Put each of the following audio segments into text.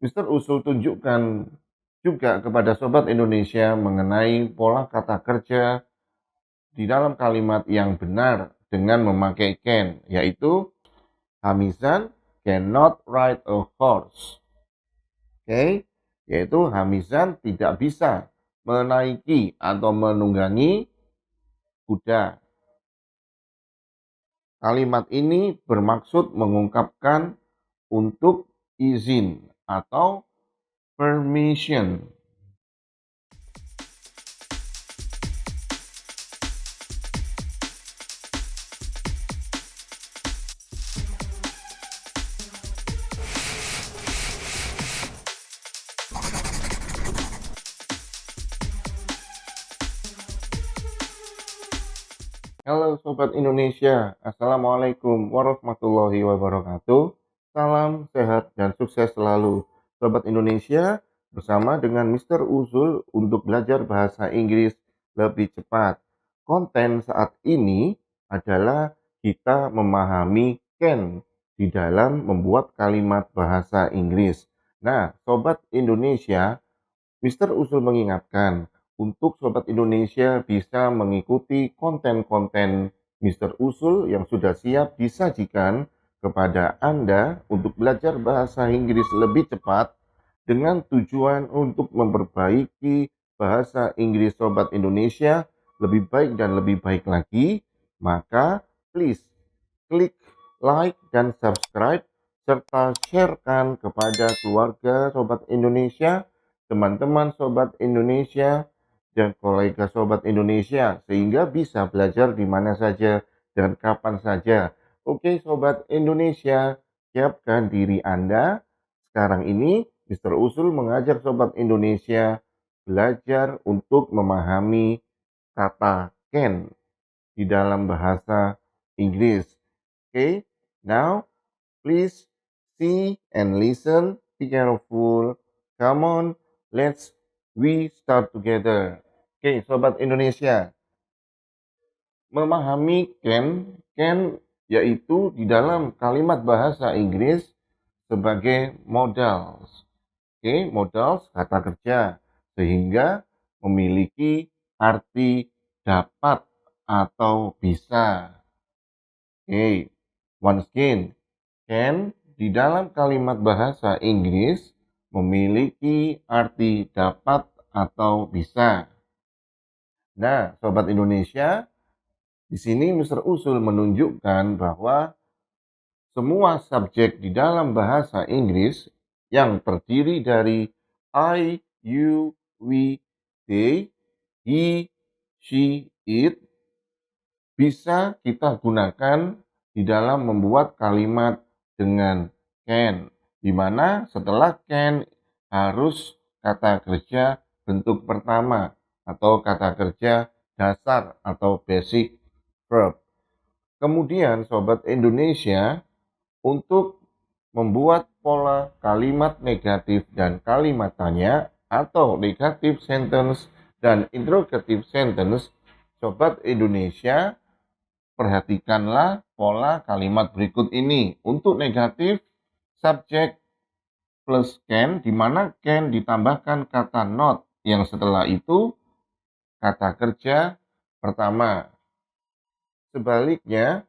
Mister Usul tunjukkan juga kepada Sobat Indonesia mengenai pola kata kerja di dalam kalimat yang benar dengan memakai can, yaitu Hamizan cannot ride a horse. Oke, yaitu Hamizan tidak bisa menaiki atau menunggangi kuda. Kalimat ini bermaksud mengungkapkan untuk izin atau permission. Halo Sobat Indonesia, Assalamualaikum warahmatullahi wabarakatuh. Salam sehat dan sukses selalu. Sobat Indonesia, bersama dengan Mister Uzul untuk belajar bahasa Inggris lebih cepat. Konten saat ini adalah kita memahami can di dalam membuat kalimat bahasa Inggris. Nah, Sobat Indonesia, Mister Usul mengingatkan, untuk Sobat Indonesia bisa mengikuti konten-konten Mister Usul yang sudah siap disajikan kepada Anda untuk belajar bahasa Inggris lebih cepat dengan tujuan untuk memperbaiki bahasa Inggris Sobat Indonesia lebih baik dan lebih baik lagi. Maka please klik like dan subscribe serta sharekan kepada keluarga Sobat Indonesia, teman-teman Sobat Indonesia, dan kolega Sobat Indonesia sehingga bisa belajar di mana saja dan kapan saja. Oke Sobat Indonesia, siapkan diri Anda. Sekarang ini Mister Usul mengajak Sobat Indonesia belajar untuk memahami kata can di dalam bahasa Inggris. Okay, now please see and listen. Be careful. Come on, we start together. Okay, Sobat Indonesia, memahami can yaitu di dalam kalimat bahasa Inggris sebagai modals. Okay, modals kata kerja sehingga memiliki arti dapat atau bisa. Okay, once again, can di dalam kalimat bahasa Inggris memiliki arti dapat atau bisa. Nah, Sobat Indonesia, di sini Mister Usul menunjukkan bahwa semua subjek di dalam bahasa Inggris yang terdiri dari I, you, we, they, he, she, it bisa kita gunakan di dalam membuat kalimat dengan can, di mana setelah can harus kata kerja bentuk pertama atau kata kerja dasar atau basic verb. Kemudian Sobat Indonesia, untuk membuat pola kalimat negatif dan kalimat tanya atau negative sentence dan interrogative sentence, Sobat Indonesia, perhatikanlah pola kalimat berikut ini. Untuk negatif, subjek plus can, di mana can ditambahkan kata not, yang setelah itu kata kerja pertama. Sebaliknya,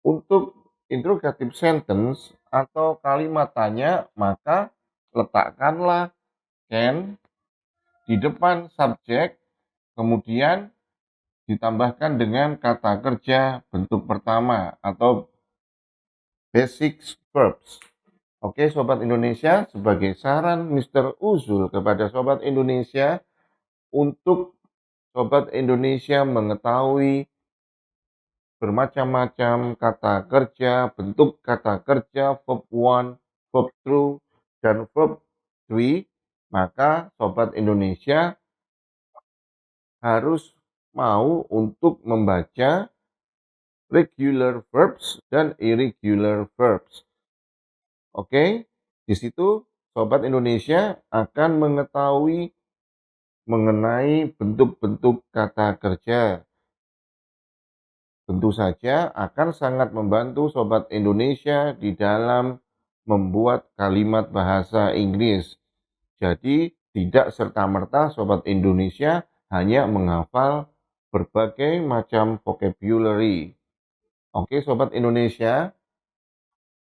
untuk interrogative sentence atau kalimat tanya, maka letakkanlah can di depan subjek, kemudian ditambahkan dengan kata kerja bentuk pertama atau basic verbs. Oke Sobat Indonesia, sebagai saran Mister Uzul kepada Sobat Indonesia, untuk Sobat Indonesia mengetahui bermacam-macam kata kerja, bentuk kata kerja, verb 1, verb 2, dan verb 3, maka Sobat Indonesia harus mau untuk membaca regular verbs dan irregular verbs. Oke, di situ Sobat Indonesia akan mengetahui mengenai bentuk-bentuk kata kerja. Tentu saja akan sangat membantu Sobat Indonesia di dalam membuat kalimat bahasa Inggris. Jadi tidak serta-merta Sobat Indonesia hanya menghafal berbagai macam vocabulary. Oke Sobat Indonesia,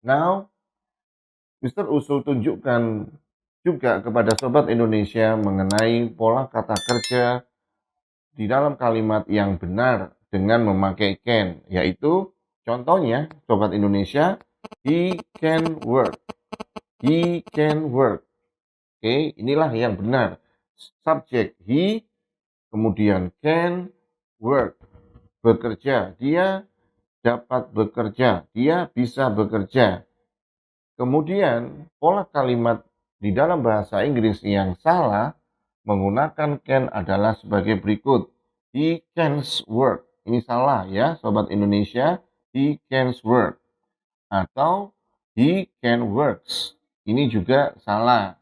now Mr. Usul tunjukkan juga kepada Sobat Indonesia mengenai pola kata kerja di dalam kalimat yang benar dengan memakai can, yaitu contohnya Sobat Indonesia, he can work, he can work. Oke, inilah yang benar. Subjek he, kemudian can work, bekerja, dia dapat bekerja, dia bisa bekerja. Kemudian pola kalimat di dalam bahasa Inggris yang salah menggunakan can adalah sebagai berikut. He can work. Ini salah ya Sobat Indonesia. He can work. Atau he can works. Ini juga salah.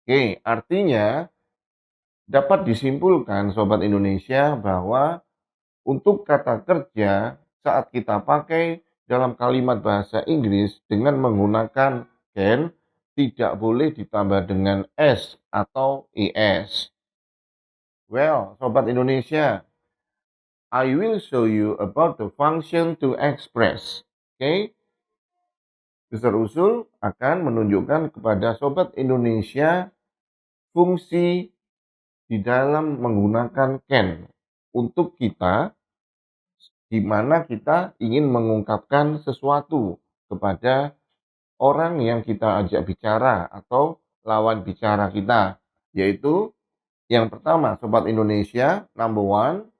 Oke, artinya dapat disimpulkan Sobat Indonesia bahwa untuk kata kerja saat kita pakai dalam kalimat bahasa Inggris dengan menggunakan can tidak boleh ditambah dengan s atau es. Well, Sobat Indonesia, I will show you about the function to express. Okay? Mr. Usul akan menunjukkan kepada Sobat Indonesia fungsi di dalam menggunakan can untuk kita di mana kita ingin mengungkapkan sesuatu kepada orang yang kita ajak bicara atau lawan bicara kita. Yaitu yang pertama, Sobat Indonesia, number one,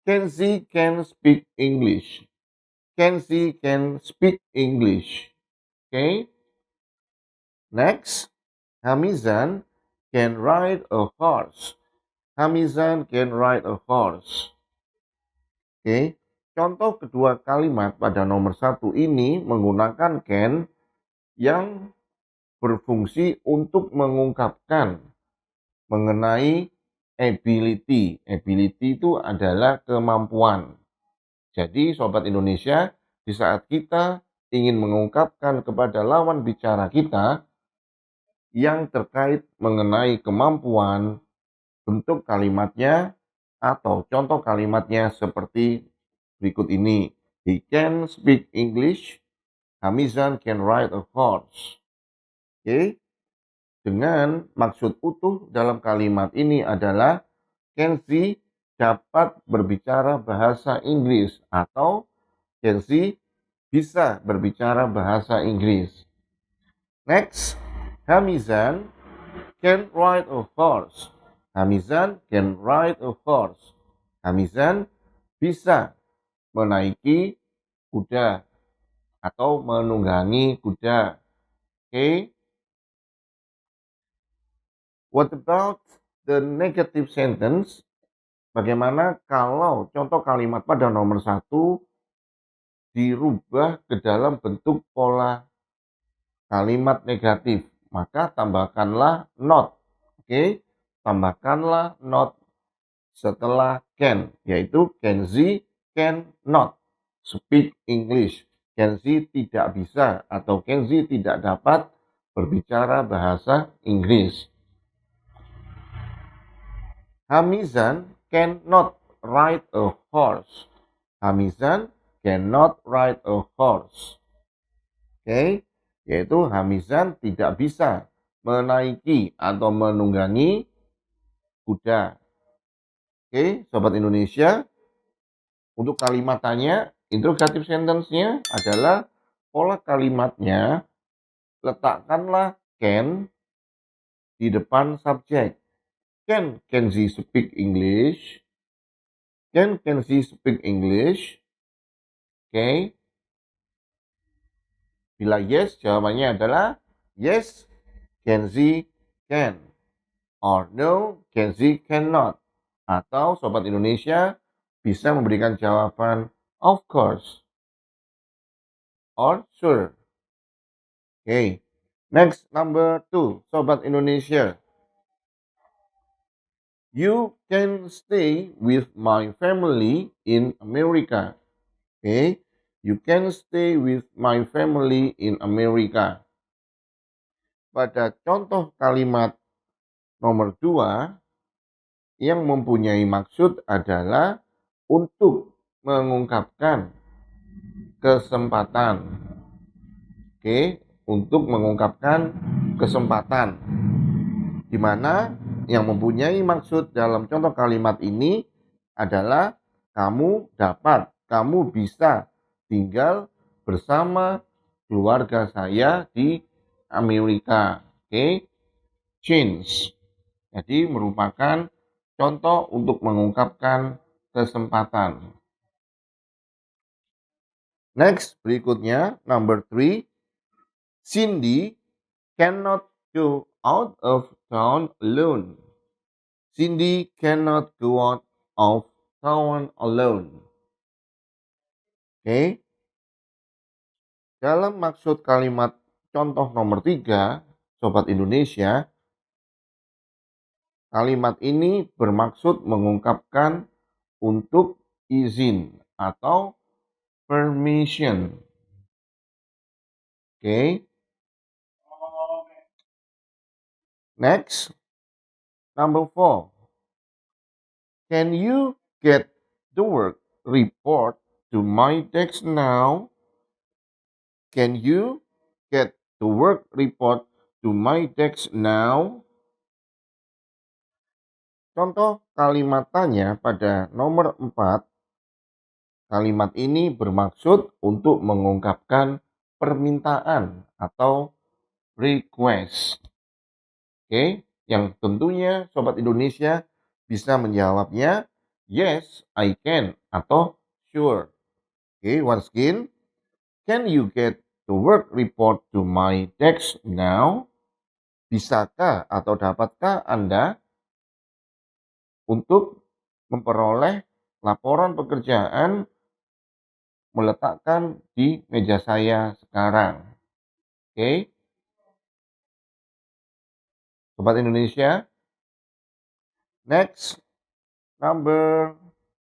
Kenzie can speak English. Kenzie can speak English. Okay. Next, Hamizan can ride a horse. Hamizan can ride a horse. Oke, contoh kedua kalimat pada nomor 1 ini menggunakan can yang berfungsi untuk mengungkapkan mengenai ability. Ability itu adalah kemampuan. Jadi Sobat Indonesia, di saat kita ingin mengungkapkan kepada lawan bicara kita yang terkait mengenai kemampuan, bentuk kalimatnya atau contoh kalimatnya seperti berikut ini. He can speak English. Hamizan can ride a horse. Oke. Dengan maksud utuh dalam kalimat ini adalah Kenzie dapat berbicara bahasa Inggris atau Kenzie bisa berbicara bahasa Inggris. Next, Hamizan can ride a horse. Hamizan can ride a horse. Hamizan bisa menaiki kuda atau menunggangi kuda. Okay. What about the negative sentence? Bagaimana kalau contoh kalimat pada nomor 1 dirubah ke dalam bentuk pola kalimat negatif? Maka tambahkanlah not. Oke. Tambahkanlah not setelah can, yaitu Kenzie cannot speak English. Kenzie tidak bisa atau Kenzie tidak dapat berbicara bahasa Inggris. Hamizan cannot ride a horse. Hamizan cannot ride a horse. Oke, yaitu Hamizan tidak bisa menaiki atau menunggangi kuda. Oke, Sobat Indonesia, untuk kalimatannya, interrogative sentence-nya adalah pola kalimatnya, letakkanlah can di depan subjek. Can Kenzie speak English? Can Kenzie speak English? Oke. Bila yes, jawabannya adalah yes, Kenzie can. Or no, Kenzie cannot. Atau Sobat Indonesia bisa memberikan jawaban of course or sure. Okay. Next, number 2, Sobat Indonesia. You can stay with my family in America. Okay. You can stay with my family in America. Pada contoh kalimat nomor 2, yang mempunyai maksud adalah untuk mengungkapkan kesempatan. Oke, untuk mengungkapkan kesempatan. Di mana yang mempunyai maksud dalam contoh kalimat ini adalah kamu dapat, kamu bisa tinggal bersama keluarga saya di Amerika. Oke, chance. Jadi merupakan contoh untuk mengungkapkan kesempatan. Next, berikutnya, number 3. Cindy cannot go out of town alone. Cindy cannot go out of town alone. Oke. Dalam maksud kalimat contoh nomor 3, Sobat Indonesia, kalimat ini bermaksud mengungkapkan untuk izin atau permission. Oke. Next, number 4. Can you get the work report to my desk now? Can you get the work report to my desk now? Contoh kalimat tanya pada nomor 4. Kalimat ini bermaksud untuk mengungkapkan permintaan atau request. Oke, yang tentunya Sobat Indonesia bisa menjawabnya yes, I can atau sure. Oke, once again, can you get the work report to my desk now? Bisakah atau dapatkah Anda untuk memperoleh laporan pekerjaan meletakkan di meja saya sekarang? Oke, Sobat Indonesia. Next, number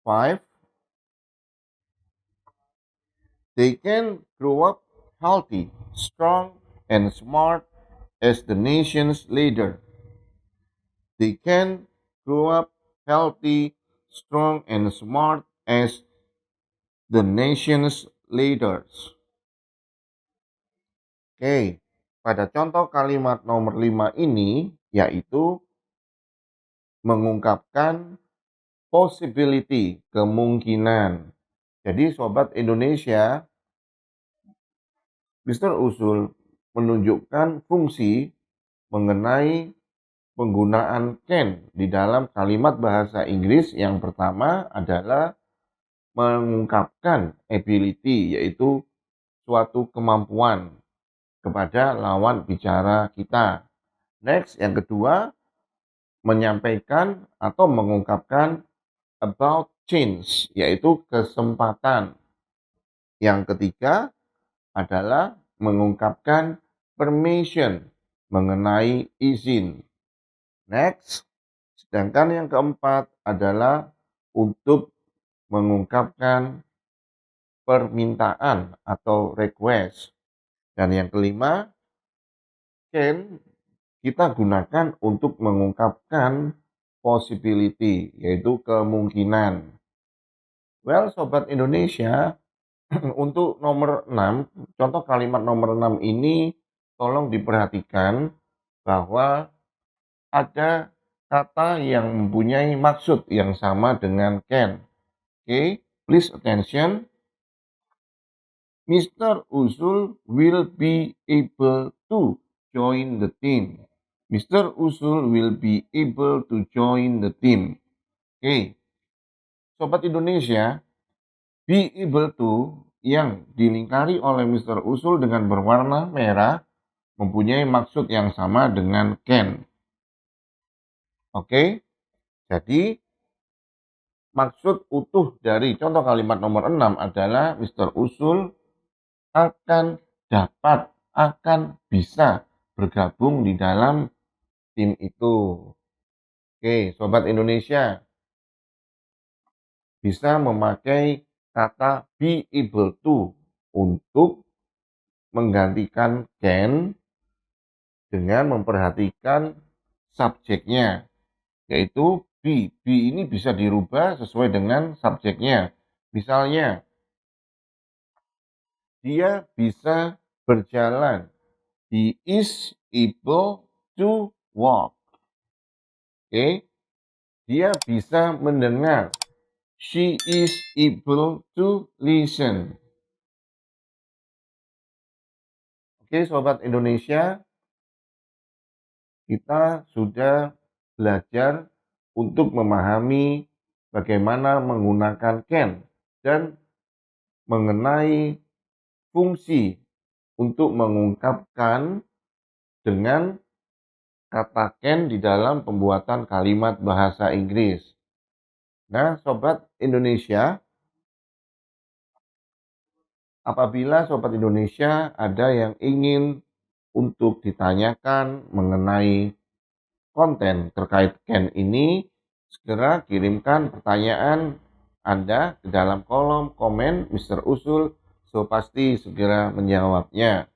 5. They can grow up healthy, strong, and smart as the nation's leader. They can grow up healthy, strong, and smart as the nation's leaders. Oke, pada contoh kalimat nomor 5 ini yaitu mengungkapkan possibility, kemungkinan. Jadi Sobat Indonesia, Mr. Usul menunjukkan fungsi mengenai penggunaan can di dalam kalimat bahasa Inggris. Yang pertama adalah mengungkapkan ability, yaitu suatu kemampuan kepada lawan bicara kita. Next, yang kedua, menyampaikan atau mengungkapkan about change, yaitu kesempatan. Yang ketiga adalah mengungkapkan permission, mengenai izin. Next, sedangkan yang keempat adalah untuk mengungkapkan permintaan atau request. Dan yang kelima, can kita gunakan untuk mengungkapkan possibility, yaitu kemungkinan. Well, Sobat Indonesia, untuk nomor 6, contoh kalimat nomor 6 ini tolong diperhatikan bahwa ada kata yang mempunyai maksud yang sama dengan can. Okay, please attention. Mr. Usul will be able to join the team. Mr. Usul will be able to join the team. Oke, Sobat Indonesia, be able to yang dilingkari oleh Mr. Usul dengan berwarna merah mempunyai maksud yang sama dengan can. Oke, jadi maksud utuh dari contoh kalimat nomor 6 adalah Mr. Usul akan dapat, akan bisa bergabung di dalam tim itu. Oke, Sobat Indonesia, bisa memakai kata be able to untuk menggantikan can dengan memperhatikan subjeknya, yaitu be. Be ini bisa dirubah sesuai dengan subjeknya. Misalnya, dia bisa berjalan. He is able to walk. Oke, dia bisa mendengar. She is able to listen. Oke, Sobat Indonesia, kita sudah belajar untuk memahami bagaimana menggunakan can dan mengenai fungsi untuk mengungkapkan dengan kata can di dalam pembuatan kalimat bahasa Inggris. Nah, Sobat Indonesia, apabila Sobat Indonesia ada yang ingin untuk ditanyakan mengenai konten terkait can ini, segera kirimkan pertanyaan Anda ke dalam kolom komen Mr. Usul, so pasti segera menjawabnya.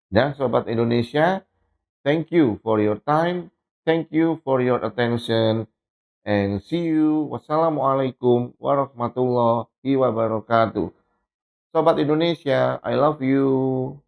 Dan Sobat Indonesia, thank you for your time, thank you for your attention, and see you. Wassalamualaikum warahmatullahi wabarakatuh. Sobat Indonesia, I love you.